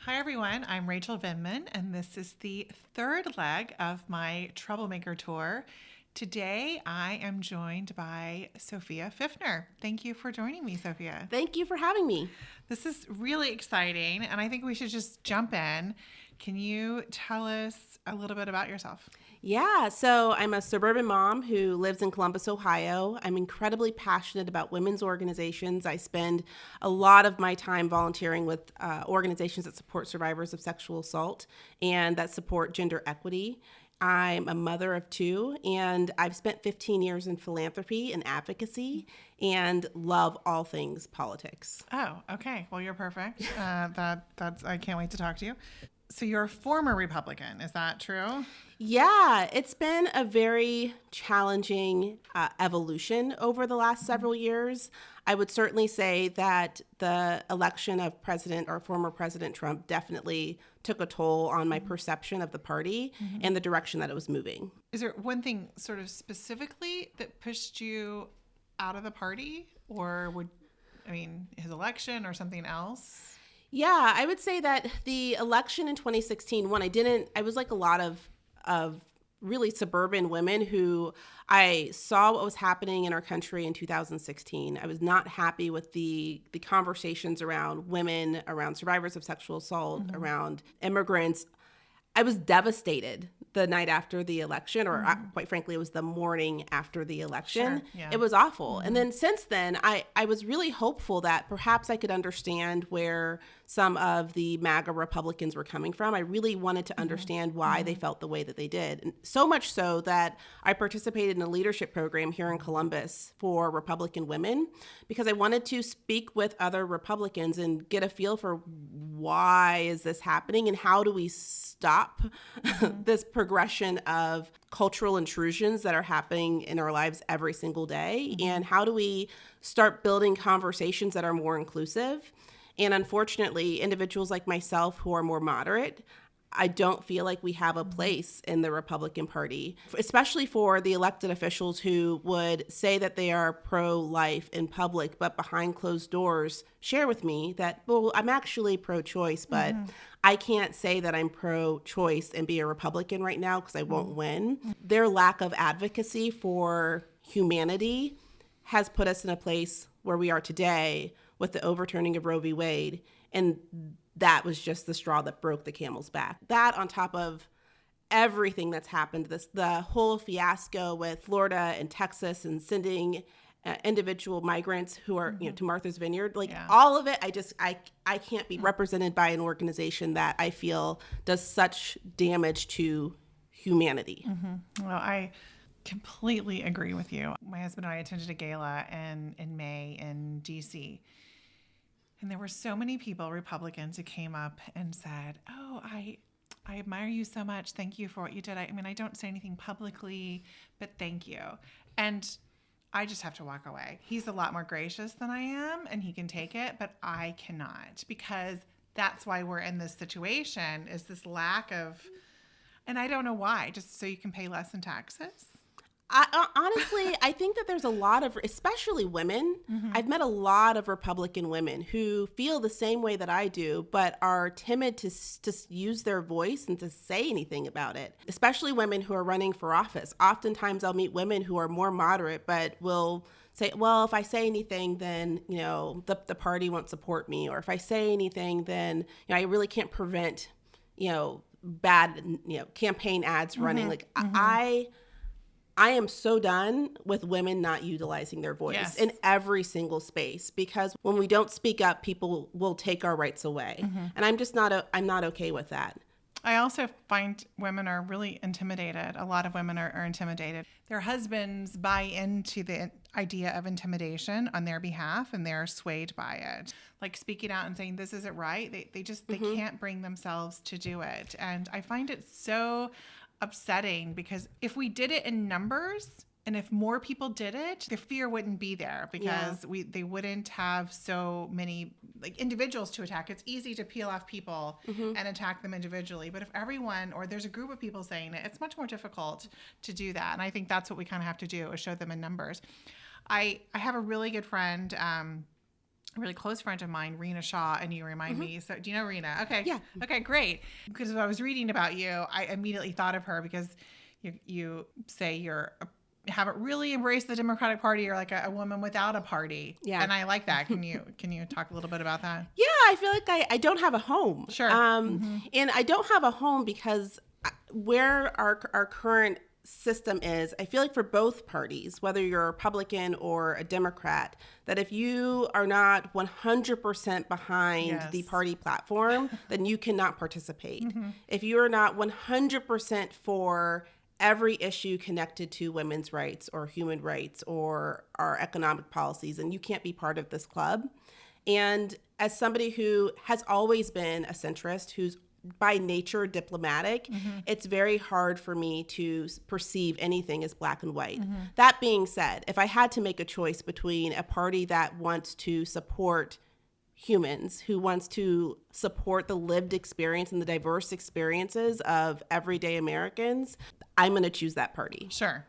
Hi, everyone. I'm Rachel Vinman, and this is the third leg of my Troublemaker Tour. Today, I am joined by Sophia Pfiffner. Thank you for joining me, Sophia. Thank you for having me. This is really exciting, and I think we should just jump in. Can you tell us a little bit about yourself? Yeah, so I'm a suburban mom who lives in Columbus, Ohio. I'm incredibly passionate about women's organizations. I spend a lot of my time volunteering with organizations that support survivors of sexual assault and that support gender equity. I'm a mother of two, and I've spent 15 years in philanthropy and advocacy and love all things politics. Oh, okay. Well, you're perfect. That's. I can't wait to talk to you. So you're a former Republican. Is that true? Yeah, it's been a very challenging evolution over the last several years. I would certainly say that the election of President or former President Trump definitely took a toll on my perception of the party and the direction that it was moving. Is there one thing sort of specifically that pushed you out of the party, or his election or something else? Yeah, I would say that the election in 2016, I was like a lot of really suburban women who I saw what was happening in our country in 2016. I was not happy with the conversations around women, around survivors of sexual assault, around immigrants. I was devastated the night after the election, or quite frankly, it was the morning after the election. Sure, yeah. It was awful. And then since then, I was really hopeful that perhaps I could understand where some of the MAGA Republicans were coming from. I really wanted to understand why they felt the way that they did. And so much so that I participated in a leadership program here in Columbus for Republican women because I wanted to speak with other Republicans and get a feel for why is this happening and how do we stop this progression of cultural intrusions that are happening in our lives every single day, and how do we start building conversations that are more inclusive. And unfortunately, individuals like myself who are more moderate, I don't feel like we have a place in the Republican Party, especially for the elected officials who would say that they are pro-life in public, but behind closed doors share with me that, well, I'm actually pro-choice, but I can't say that I'm pro-choice and be a Republican right now because I won't win. Their lack of advocacy for humanity has put us in a place where we are today with the overturning of Roe v. Wade, and that was just the straw that broke the camel's back. That on top of everything that's happened, the whole fiasco with Florida and Texas and sending individual migrants who are to Martha's Vineyard, all of it, I can't be represented by an organization that I feel does such damage to humanity. Well, I completely agree with you. My husband and I attended a gala in May in D.C., and there were so many people, Republicans, who came up and said, "Oh, I admire you so much. Thank you for what you did. I mean, I don't say anything publicly, but thank you." And I just have to walk away. He's a lot more gracious than I am, and he can take it, but I cannot, because that's why we're in this situation, is this lack of, and I don't know why, just so you can pay less in taxes. Honestly, I think that there's a lot of, especially women, I've met a lot of Republican women who feel the same way that I do, but are timid to use their voice and to say anything about it, especially women who are running for office. Oftentimes I'll meet women who are more moderate, but will say, well, if I say anything, then, the party won't support me. Or if I say anything, then, I really can't prevent, bad, campaign ads running. I am so done with women not utilizing their voice in every single space, because when we don't speak up, people will take our rights away. And I'm not okay with that. I also find women are really intimidated. A lot of women are intimidated. Their husbands buy into the idea of intimidation on their behalf, and they're swayed by it. Like speaking out and saying, this isn't right. They can't bring themselves to do it. And I find it so upsetting, because if we did it in numbers and if more people did it, the fear wouldn't be there, because they wouldn't have so many individuals to attack. It's easy to peel off people and attack them individually. But if everyone, or there's a group of people saying it, it's much more difficult to do that. And I think that's what we kind of have to do, is show them in numbers. I have a really good friend a really close friend of mine, Rena Shaw, and you remind me. So do you know Rena? Okay. Yeah. Okay, great. Because when I was reading about you, I immediately thought of her because you say haven't really embraced the Democratic Party. You're like a woman without a party. Yeah. And I like that. Can you talk a little bit about that? Yeah, I feel like I don't have a home. Sure. And I don't have a home because where our current system is, I feel like for both parties, whether you're a Republican or a Democrat, that if you are not 100% behind the party platform, then you cannot participate. If you are not 100% for every issue connected to women's rights or human rights or our economic policies, then you can't be part of this club. And as somebody who has always been a centrist, who's by nature diplomatic, it's very hard for me to perceive anything as black and white. That being said, if I had to make a choice between a party that wants to support humans, who wants to support the lived experience and the diverse experiences of everyday Americans, I'm going to choose that party. Sure.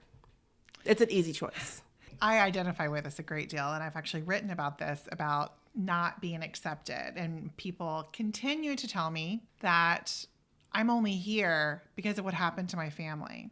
It's an easy choice. I identify with this a great deal, and I've actually written about this, about not being accepted. And people continue to tell me that I'm only here because of what happened to my family.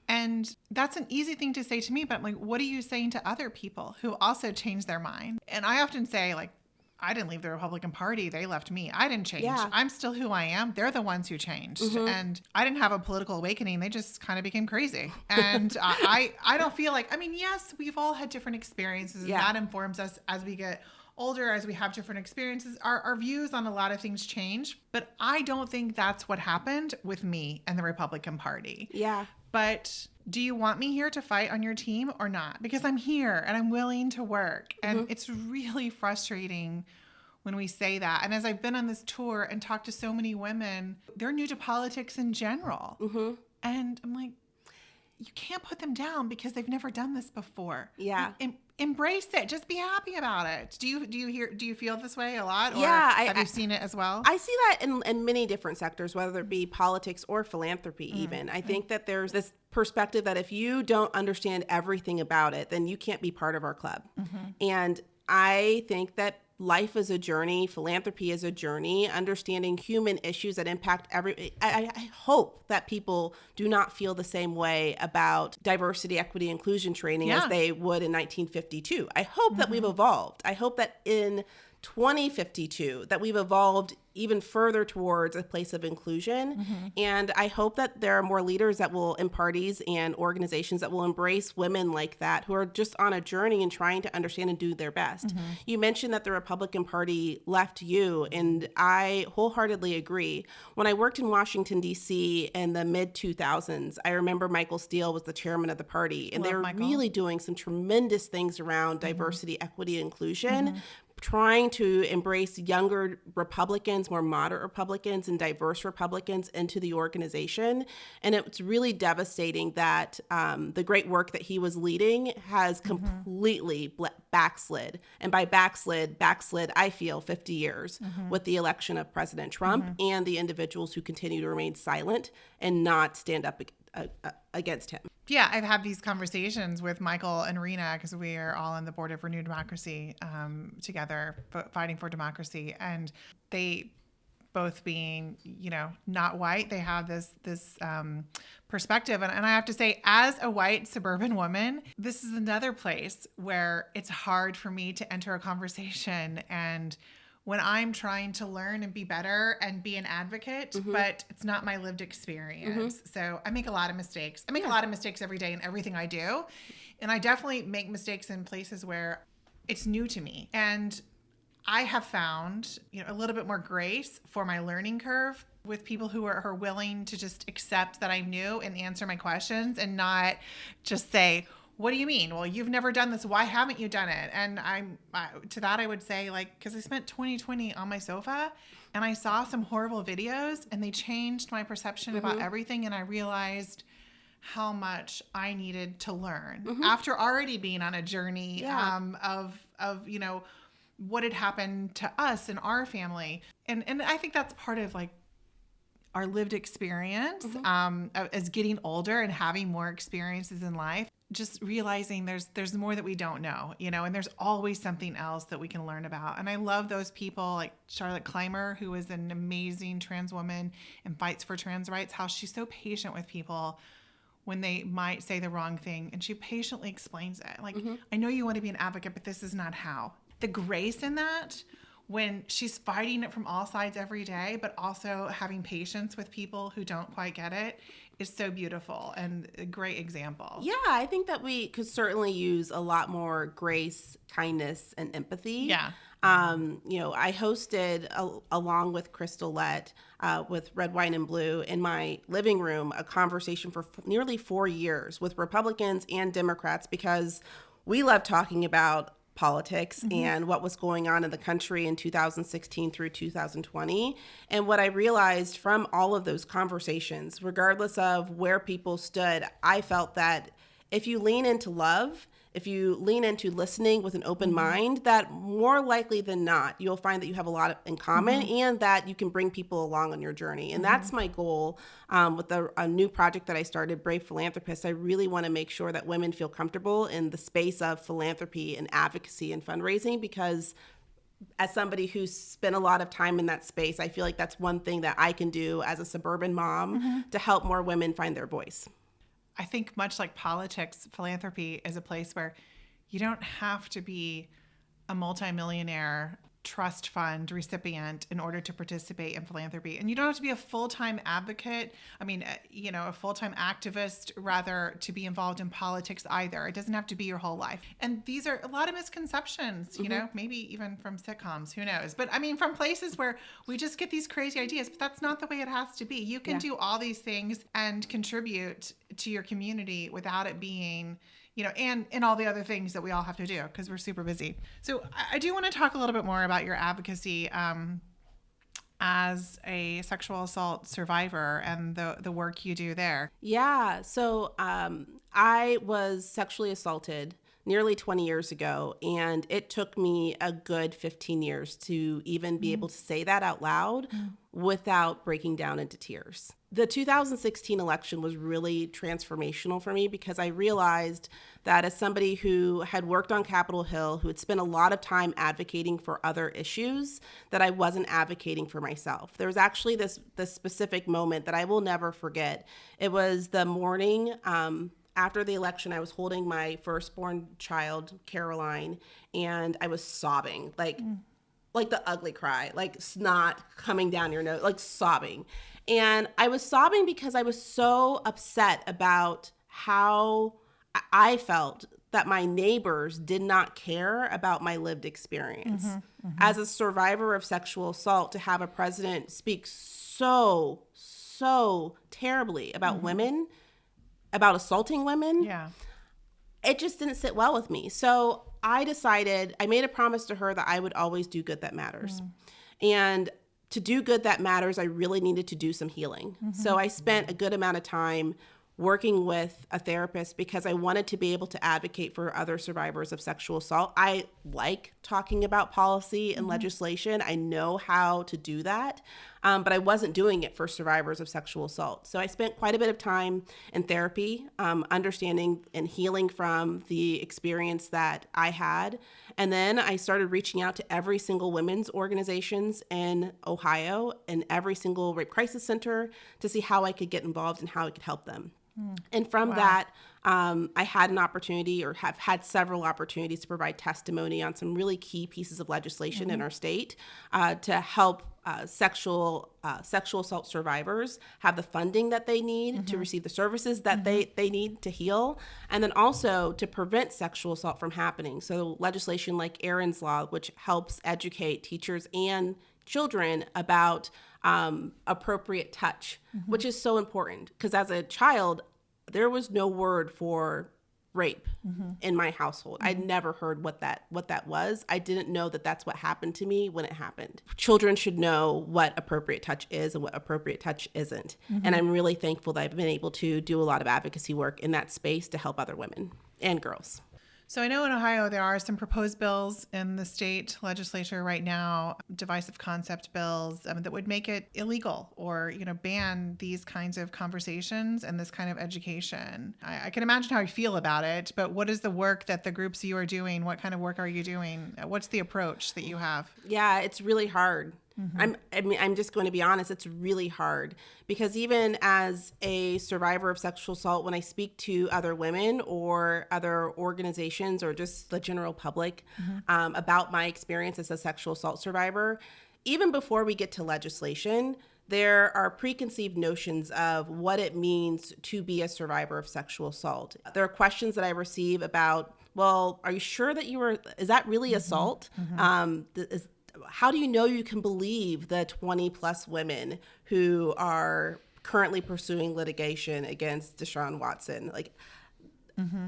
And that's an easy thing to say to me, but I'm like, what are you saying to other people who also changed their mind? And I often say, like, I didn't leave the Republican Party. They left me. I didn't change. Yeah. I'm still who I am. They're the ones who changed. And I didn't have a political awakening. They just kind of became crazy. And I don't feel like, I mean, yes, we've all had different experiences, and that informs us as we get older, as we have different experiences. Our views on a lot of things change. But I don't think that's what happened with me and the Republican Party. Yeah. But do you want me here to fight on your team or not? Because I'm here and I'm willing to work. And it's really frustrating when we say that. And as I've been on this tour and talked to so many women, they're new to politics in general. And I'm like, you can't put them down because they've never done this before. Yeah. Embrace it. Just be happy about it. Do you feel this way a lot? Or Yeah, have you seen it as well? I see that in many different sectors, whether it be politics or philanthropy even. I think that there's this perspective that if you don't understand everything about it, then you can't be part of our club. And I think that life is a journey, philanthropy is a journey, understanding human issues that impact I hope that people do not feel the same way about diversity, equity, inclusion training as they would in 1952. I hope that we've evolved. I hope that in 2052 that we've evolved even further towards a place of inclusion. And I hope that there are more leaders that will, in parties and organizations, that will embrace women like that who are just on a journey and trying to understand and do their best. You mentioned that the Republican Party left you, and I wholeheartedly agree. When I worked in Washington, D.C. in the mid-2000s, I remember Michael Steele was the chairman of the party, and they were really doing some tremendous things around diversity, equity, and inclusion, trying to embrace younger Republicans, more moderate Republicans, and diverse Republicans into the organization. And it's really devastating that the great work that he was leading has completely backslid. And by backslid, I feel 50 years with the election of President Trump and the individuals who continue to remain silent and not stand up against him. Yeah, I've had these conversations with Michael and Rena because we are all on the board of Renew Democracy together, fighting for democracy. And they both being, not white, they have this perspective. And I have to say, as a white suburban woman, this is another place where it's hard for me to enter a conversation and when I'm trying to learn and be better and be an advocate, but it's not my lived experience. So I make a lot of mistakes. I make a lot of mistakes every day in everything I do. And I definitely make mistakes in places where it's new to me. And I have found, a little bit more grace for my learning curve with people who are willing to just accept that I'm new and answer my questions and not just say, what do you mean? Well, you've never done this. Why haven't you done it? And to that I would say, because I spent 2020 on my sofa and I saw some horrible videos and they changed my perception about everything. And I realized how much I needed to learn after already being on a journey of what had happened to us and our family. And I think that's part of our lived experience as getting older and having more experiences in life. just realizing there's more that we don't know, and there's always something else that we can learn about. And I love those people like Charlotte Clymer, who is an amazing trans woman and fights for trans rights, how she's so patient with people when they might say the wrong thing, and she patiently explains it. Like, I know you want to be an advocate, but this is not how. The grace in that, when she's fighting it from all sides every day, but also having patience with people who don't quite get it, is so beautiful and a great example. Yeah, I think that we could certainly use a lot more grace, kindness, and empathy. Yeah. I hosted, along with Crystal Lett, with Red, White, and Blue, in my living room, a conversation for nearly 4 years with Republicans and Democrats, because we love talking about politics and what was going on in the country in 2016 through 2020. And what I realized from all of those conversations, regardless of where people stood, I felt that if you lean into love, if you lean into listening with an open mind, that more likely than not, you'll find that you have a lot in common and that you can bring people along on your journey. And that's my goal with a new project that I started, Brave Philanthropists. I really want to make sure that women feel comfortable in the space of philanthropy and advocacy and fundraising, because as somebody who's spent a lot of time in that space, I feel like that's one thing that I can do as a suburban mom to help more women find their voice. I think much like politics, philanthropy is a place where you don't have to be a multimillionaire trust fund recipient in order to participate in philanthropy. And you don't have to be a full-time advocate. A full-time activist, rather, to be involved in politics either. It doesn't have to be your whole life. And these are a lot of misconceptions, maybe even from sitcoms, who knows? But from places where we just get these crazy ideas, but that's not the way it has to be. You can do all these things and contribute to your community without it being and all the other things that we all have to do because we're super busy. So I do want to talk a little bit more about your advocacy as a sexual assault survivor and the work you do there. Yeah. So I was sexually assaulted nearly 20 years ago, and it took me a good 15 years to even be able to say that out loud without breaking down into tears. The 2016 election was really transformational for me because I realized that as somebody who had worked on Capitol Hill, who had spent a lot of time advocating for other issues, that I wasn't advocating for myself. There was actually this specific moment that I will never forget. It was the morning after the election. I was holding my firstborn child, Caroline, and I was sobbing, like the ugly cry, like snot coming down your nose, like sobbing. And I was sobbing because I was so upset about how I felt that my neighbors did not care about my lived experience. As a survivor of sexual assault, to have a president speak so terribly about women, about assaulting women, it just didn't sit well with me. So I made a promise to her that I would always do good that matters. And to do good that matters, I really needed to do some healing. So I spent a good amount of time working with a therapist because I wanted to be able to advocate for other survivors of sexual assault. I like talking about policy and legislation. I know how to do that, but I wasn't doing it for survivors of sexual assault. So I spent quite a bit of time in therapy, understanding and healing from the experience that I had. And then I started reaching out to every single women's organizations in Ohio and every single rape crisis center to see how I could get involved and how I could help them. And from that, I had an opportunity, or have had several opportunities, to provide testimony on some really key pieces of legislation in our state to help sexual assault survivors have the funding that they need to receive the services that they need to heal, and then also to prevent sexual assault from happening. So legislation like Erin's Law, which helps educate teachers and children about appropriate touch, which is so important because as a child, there was no word for rape in my household. I'd never heard what that was. I didn't know that that's what happened to me when it happened. Children should know what appropriate touch is and what appropriate touch isn't. And I'm really thankful that I've been able to do a lot of advocacy work in that space to help other women and girls. So I know in Ohio there are some proposed bills in the state legislature right now, divisive concept bills that would make it illegal or, ban these kinds of conversations and this kind of education. I can imagine how you feel about it, but what is the work that the groups you are doing? What kind of work are you doing? What's the approach that you have? Yeah, it's really hard. I'm just going to be honest, it's really hard because even as a survivor of sexual assault, when I speak to other women or other organizations or just the general public about my experience as a sexual assault survivor, even before we get to legislation, there are preconceived notions of what it means to be a survivor of sexual assault. There are questions that I receive about, well, are you sure that is that really assault? How do you know you can believe the 20 plus women who are currently pursuing litigation against Deshaun Watson?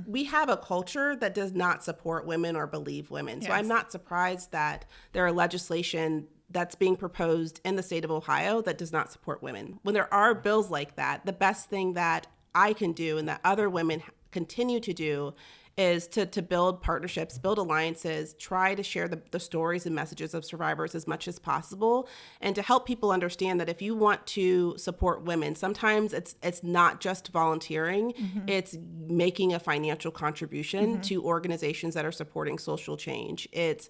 We have a culture that does not support women or believe women. So I'm not surprised that there are legislation that's being proposed in the state of Ohio that does not support women. When there are bills like that, the best thing that I can do and that other women continue to do is to build partnerships, build alliances, try to share the stories and messages of survivors as much as possible, and to help people understand that if you want to support women, sometimes it's not just volunteering, it's making a financial contribution to organizations that are supporting social change. It's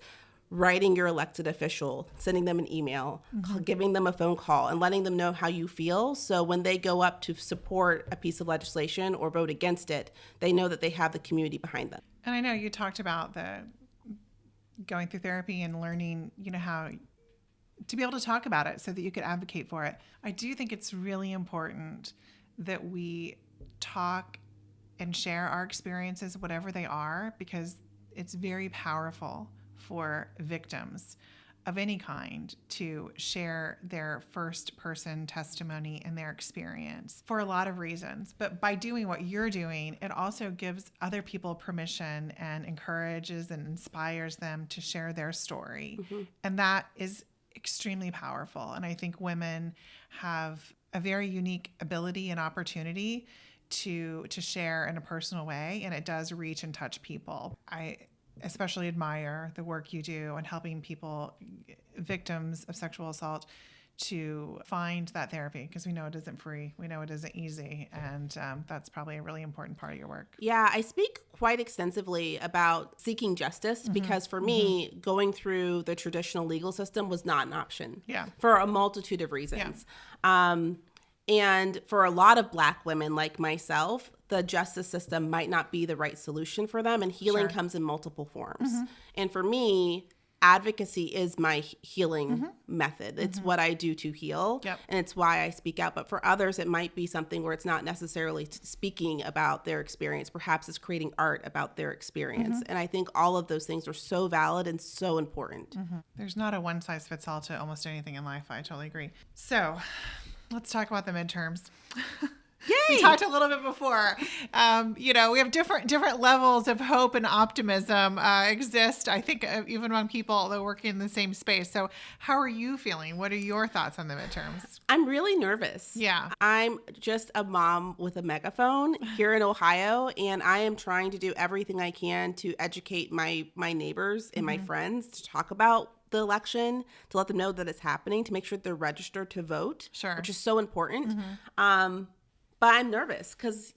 writing your elected official, sending them an email, giving them a phone call, and letting them know how you feel. So when they go up to support a piece of legislation or vote against it, they know that they have the community behind them. And I know you talked about going through therapy and learning, how to be able to talk about it so that you could advocate for it. I do think it's really important that we talk and share our experiences, whatever they are, because it's very powerful for victims of any kind to share their first person testimony and their experience for a lot of reasons. But by doing what you're doing, it also gives other people permission and encourages and inspires them to share their story. And that is extremely powerful. And I think women have a very unique ability and opportunity to share in a personal way, and it does reach and touch people. I especially admire the work you do in helping people, victims of sexual assault, to find that therapy, because we know it isn't free. We know it isn't easy. And that's probably a really important part of your work. Yeah, I speak quite extensively about seeking justice because for me, going through the traditional legal system was not an option for a multitude of reasons. And for a lot of Black women like myself, the justice system might not be the right solution for them, and healing comes in multiple forms. And for me, advocacy is my healing method. It's what I do to heal, and it's why I speak out. But for others, it might be something where it's not necessarily speaking about their experience. Perhaps it's creating art about their experience. And I think all of those things are so valid and so important. There's not a one size fits all to almost anything in life. I totally agree. So let's talk about the midterms. Yay! We talked a little bit before. We have different levels of hope and optimism exist, I think, even among people that work in the same space. So how are you feeling? What are your thoughts on the midterms? I'm really nervous. Yeah. I'm just a mom with a megaphone here in Ohio, and I am trying to do everything I can to educate my neighbors and my friends to talk about the election, to let them know that it's happening, to make sure they're registered to vote, which is so important. But I'm nervous because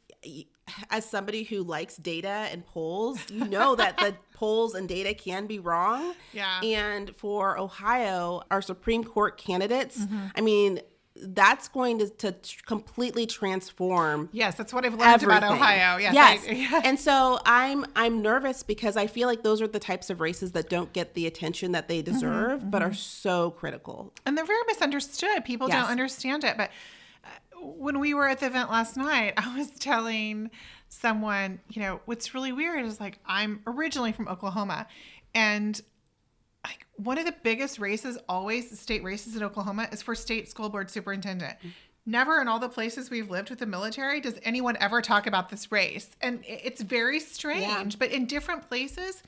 as somebody who likes data and polls, you know that the polls and data can be wrong. And for Ohio, our Supreme Court candidates, I mean, that's going to completely transform. Yes, that's what I've learned about Ohio. Yes. And so I'm nervous because I feel like those are the types of races that don't get the attention that they deserve, but are so critical. And they're very misunderstood. People don't understand it. But when we were at the event last night, I was telling someone, what's really weird is I'm originally from Oklahoma, and one of the biggest races, always state races in Oklahoma, is for state school board superintendent. Never in all the places we've lived with the military does anyone ever talk about this race. And it's very strange, but in different places,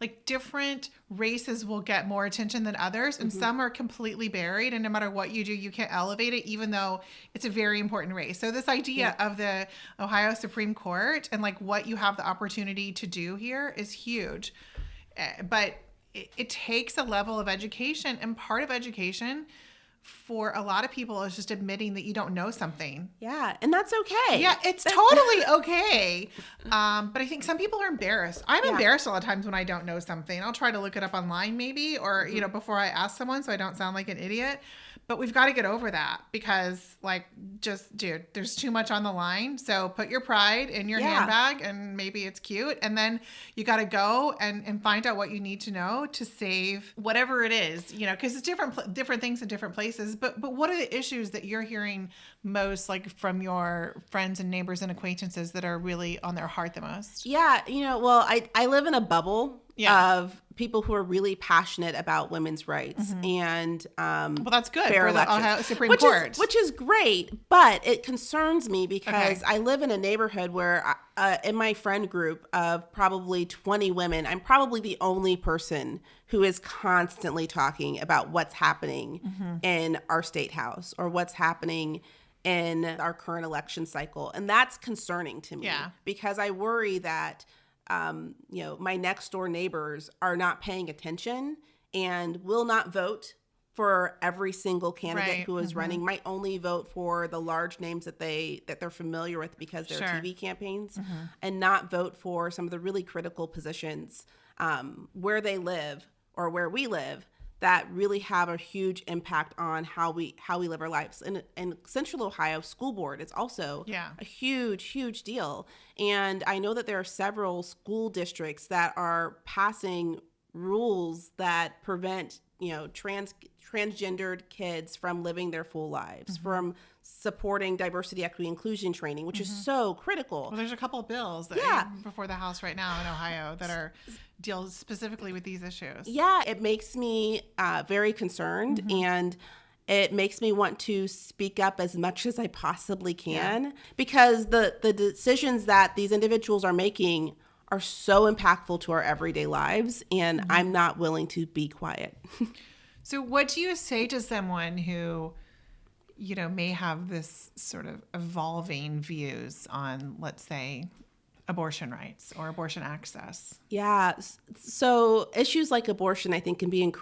like different races will get more attention than others, and some are completely buried, and no matter what you do, you can't elevate it, even though it's a very important race. So this idea of the Ohio Supreme Court and like what you have the opportunity to do here is huge. But it takes a level of education, and part of education for a lot of people is just admitting that you don't know something. Yeah, and that's okay. Yeah, it's totally okay. But I think some people are embarrassed. I'm embarrassed a lot of times when I don't know something. I'll try to look it up online maybe, or, you know, before I ask someone so I don't sound like an idiot. But we've got to get over that because, like, just, dude, there's too much on the line. So put your pride in your handbag, and maybe it's cute. And then you got to go and find out what you need to know to save whatever it is, you know, because it's different things in different places. But what are the issues that you're hearing most, like, from your friends and neighbors and acquaintances that are really on their heart the most? Yeah, you know, well, I live in a bubble of people who are really passionate about women's rights and well, that's good fair for the elections, Ohio Supreme Court, which is great. But it concerns me because I live in a neighborhood where, in my friend group of probably 20 women, I'm probably the only person who is constantly talking about what's happening in our state house or what's happening in our current election cycle, and that's concerning to me because I worry that you know, my next door neighbors are not paying attention and will not vote for every single candidate who is running, might only vote for the large names that they're familiar with because they're TV campaigns, and not vote for some of the really critical positions where they live or where we live that really have a huge impact on how we live our lives. And Central Ohio School Board is also a huge deal. And I know that there are several school districts that are passing rules that prevent, you know, transgendered kids from living their full lives, from supporting diversity, equity, inclusion training, which is so critical. Well, there's a couple of bills that are before the House right now in Ohio that are deal specifically with these issues. Yeah, it makes me very concerned, and it makes me want to speak up as much as I possibly can because the decisions that these individuals are making are so impactful to our everyday lives, and I'm not willing to be quiet. So what do you say to someone who, you know, may have this sort of evolving views on, let's say, abortion rights or abortion access? Yeah. So issues like abortion, I think, can be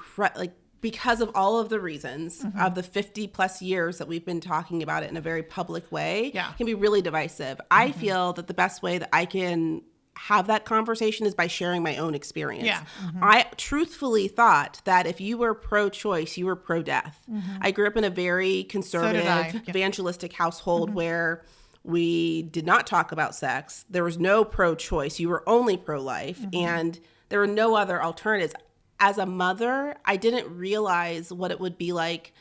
because of all of the reasons of the 50 plus years that we've been talking about it in a very public way, can be really divisive. I feel that the best way that I can have that conversation is by sharing my own experience. I truthfully thought that if you were pro-choice, you were pro-death. I grew up in a very conservative, evangelistic household where we did not talk about sex. There was no pro-choice. You were only pro-life, and there were no other alternatives. As a mother, I didn't realize what it would be like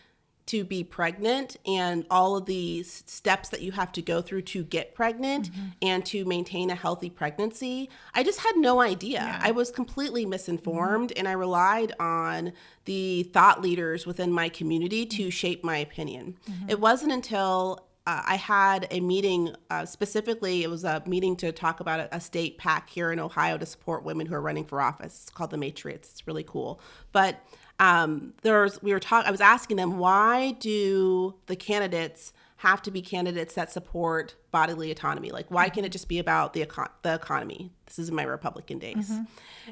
to be pregnant and all of the steps that you have to go through to get pregnant and to maintain a healthy pregnancy. I just had no idea. I was completely misinformed, and I relied on the thought leaders within my community to shape my opinion. It wasn't until I had a meeting, specifically, it was a meeting to talk about a state PAC here in Ohio to support women who are running for office. It's called the Matriots. It's really cool. But I was asking them, why do the candidates have to be candidates that support bodily autonomy? Like, why can't it just be about the economy? This is in my Republican days.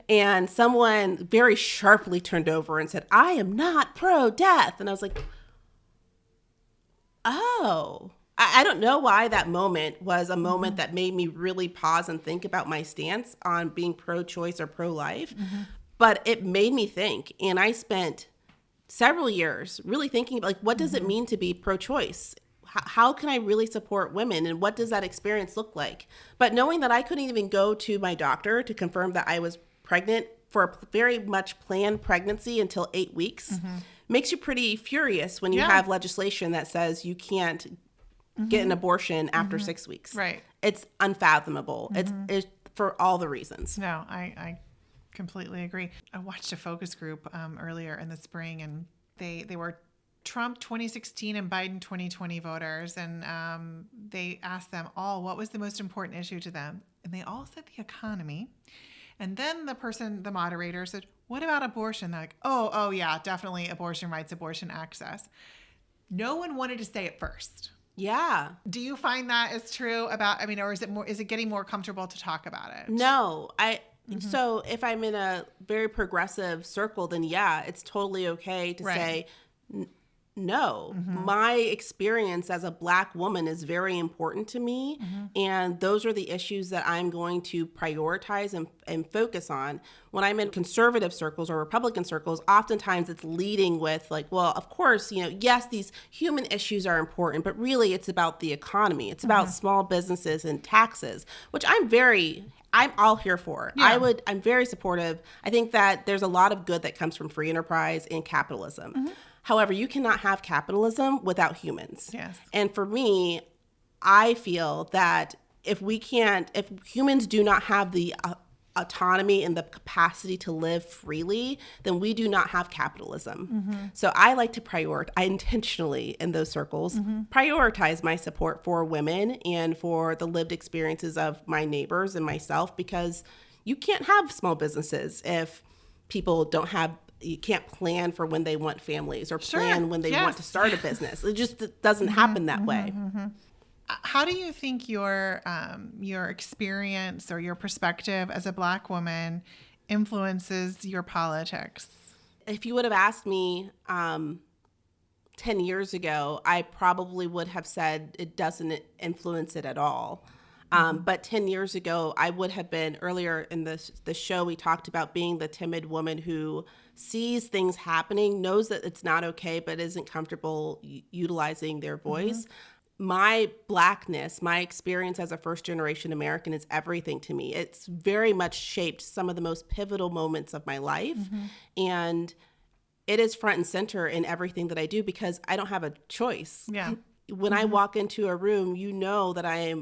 And someone very sharply turned over and said, I am not pro-death. And I was like, oh, I don't know why that moment was a moment that made me really pause and think about my stance on being pro-choice or pro-life. But it made me think, and I spent several years really thinking, like, what does it mean to be pro-choice? How can I really support women, and what does that experience look like? But knowing that I couldn't even go to my doctor to confirm that I was pregnant for a very much planned pregnancy until 8 weeks makes you pretty furious when you have legislation that says you can't get an abortion after 6 weeks. Right. It's unfathomable. It's for all the reasons. No, I completely agree. I watched a focus group earlier in the spring, and they were Trump 2016 and Biden 2020 voters, and they asked them all what was the most important issue to them, and they all said the economy. And then the moderator said, what about abortion? They're like, oh, yeah, definitely abortion rights, abortion access. No one wanted to say it first. Yeah. Do you find that is true about, or is it getting more comfortable to talk about it? No, so if I'm in a very progressive circle, then yeah, it's totally okay to say, no, my experience as a Black woman is very important to me. And those are the issues that I'm going to prioritize and focus on. When I'm in conservative circles or Republican circles, oftentimes it's leading with like, well, of course, yes, these human issues are important, but really it's about the economy. It's about small businesses and taxes, which I'm all here for. Yeah. I'm very supportive. I think that there's a lot of good that comes from free enterprise and capitalism. However, you cannot have capitalism without humans. Yes. And for me, I feel that if humans do not have the autonomy and the capacity to live freely, then we do not have capitalism. So I like to I intentionally in those circles prioritize my support for women and for the lived experiences of my neighbors and myself, because you can't have small businesses if people you can't plan for when they want families or plan when they want to start a business. It just doesn't happen that way. How do you think your experience or your perspective as a Black woman influences your politics? If you would have asked me 10 years ago, I probably would have said it doesn't influence it at all. But 10 years ago, I would have been, earlier in the show, we talked about being the timid woman who sees things happening, knows that it's not okay, but isn't comfortable utilizing their voice. My Blackness, my experience as a first-generation American is everything to me. It's very much shaped some of the most pivotal moments of my life. And it is front and center in everything that I do because I don't have a choice. Yeah. When I walk into a room, you know that I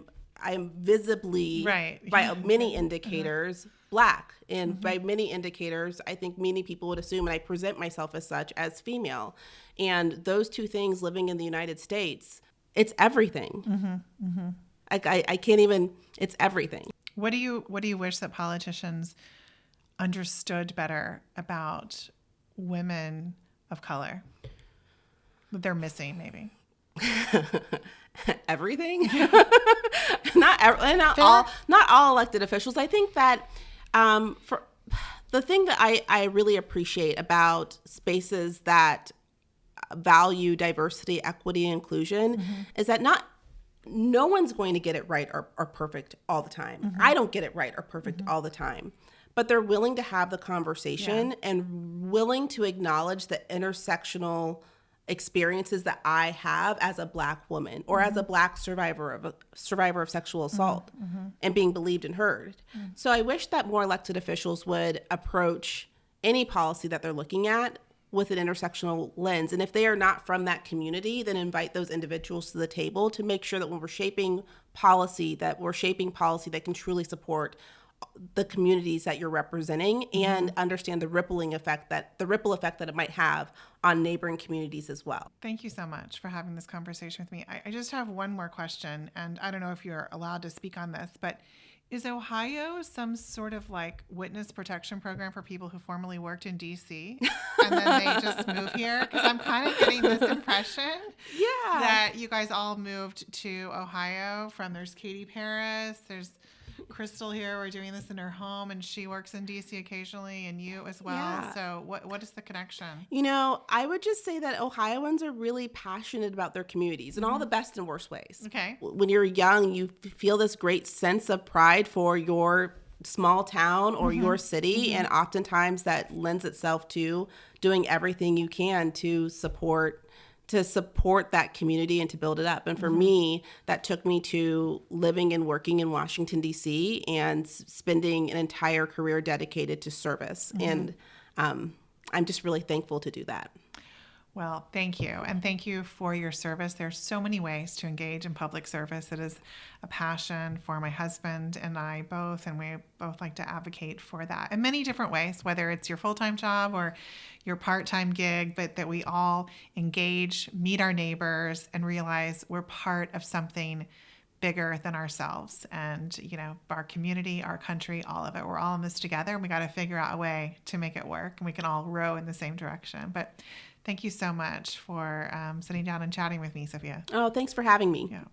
am visibly, by many indicators, Black. And by many indicators, I think many people would assume, and I present myself as such, as female. And those two things, living in the United States, it's everything. I can't even, it's everything. What do you wish that politicians understood better about women of color that they're missing, maybe? Everything. not all elected officials. I think that for the thing that I really appreciate about spaces that value diversity, equity, and inclusion is that no one's going to get it right or perfect all the time. I don't get it right or perfect all the time. But they're willing to have the conversation and willing to acknowledge the intersectional experiences that I have as a Black woman or as a Black survivor of sexual assault and being believed and heard. So I wish that more elected officials would approach any policy that they're looking at with an intersectional lens. And if they are not from that community, then invite those individuals to the table to make sure that when we're shaping policy that can truly support the communities that you're representing and understand the ripple effect that it might have on neighboring communities as well. Thank you so much for having this conversation with me. I just have one more question, and I don't know if you're allowed to speak on this, but is Ohio some sort of like witness protection program for people who formerly worked in D.C. and then they just move here? Because I'm kind of getting this impression that you guys all moved to Ohio there's Katie Paris, there's Crystal here. We're doing this in her home, and she works in D.C. occasionally, and you as well. Yeah. So what is the connection? I would just say that Ohioans are really passionate about their communities in all the best and worst ways. Okay. When you're young, you feel this great sense of pride for your small town or your city, and oftentimes that lends itself to doing everything you can to support that community and to build it up. And for me, that took me to living and working in Washington, D.C. and spending an entire career dedicated to service. And I'm just really thankful to do that. Well, thank you. And thank you for your service. There's so many ways to engage in public service. It is a passion for my husband and I both, and we both like to advocate for that in many different ways, whether it's your full-time job or your part-time gig, but that we all engage, meet our neighbors, and realize we're part of something bigger than ourselves, and our community, our country, all of it. We're all in this together, and we got to figure out a way to make it work, and we can all row in the same direction. But thank you so much for sitting down and chatting with me, Sophia. Oh, thanks for having me. Yeah.